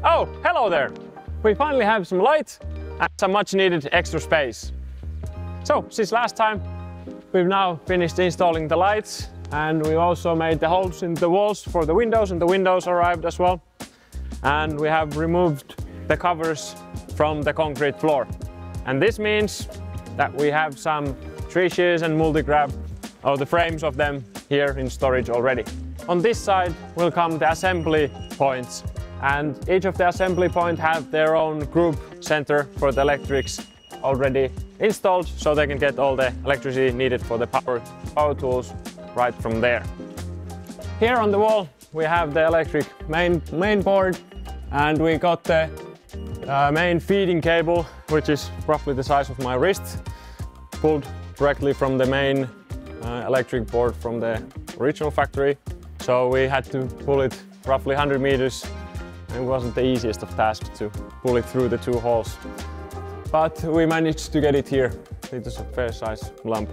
Oh, hello there! We finally have some light and some much needed extra space. So, since last time, we've now finished installing the lights, and we also made the holes in the walls for the windows, and the windows arrived as well. And we have removed the covers from the concrete floor. And this means that we have some tree shears and multi-grab, or the frames of them, here in storage already. On this side will come the assembly points, and each of the assembly points have their own group center for the electrics already installed, so they can get all the electricity needed for the power tools right from there. Here on the wall we have the electric main board, and we got the main feeding cable, which is roughly the size of my wrist, pulled directly from the main electric board from the original factory. So we had to pull it roughly 100 meters. It wasn't the easiest of tasks to pull it through the two holes, but we managed to get it here. It is a fair size lump.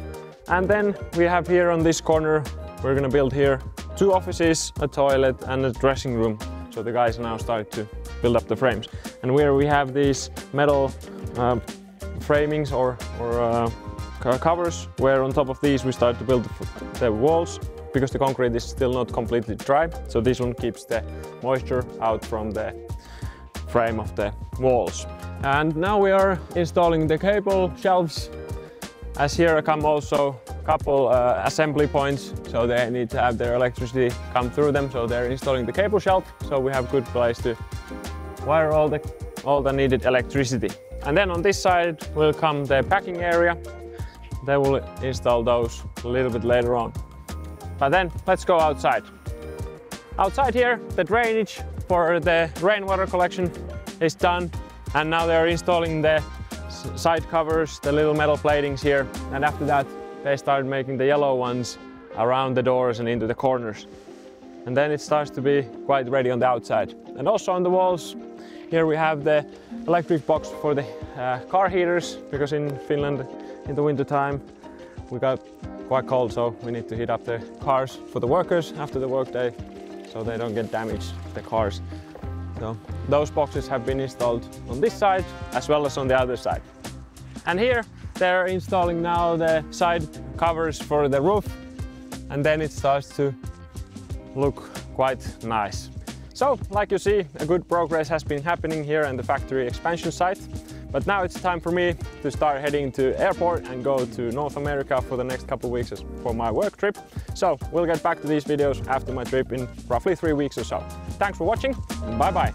And then we have here on this corner, we're gonna build here 2 offices, a toilet and a dressing room. So the guys now start to build up the frames. And where we have these metal framings or covers, where on top of these we start to build the walls, because the concrete is still not completely dry. So this one keeps the moisture out from the frame of the walls. And now we are installing the cable shelves. As here come also a couple assembly points, so they need to have their electricity come through them. So they're installing the cable shelf, so we have good place to wire all the needed electricity. And then on this side will come the packing area. They will install those a little bit later on. But then let's go outside. Outside here, the drainage for the rainwater collection is done, and now they're installing the side covers, the little metal platings here, and after that they start making the yellow ones around the doors and into the corners. And then it starts to be quite ready on the outside. And also on the walls, here we have the electric box for the car heaters, because in Finland in the winter time we got quite cold, so we need to heat up the cars for the workers after the workday, so they don't get damaged, the cars. So those boxes have been installed on this side as well as on the other side. And here they're installing now the side covers for the roof, and then it starts to look quite nice. So, like you see, a good progress has been happening here in the factory expansion site. But now it's time for me to start heading to airport and go to North America for the next couple of weeks for my work trip. So we'll get back to these videos after my trip in roughly 3 weeks or so. Thanks for watching, bye bye!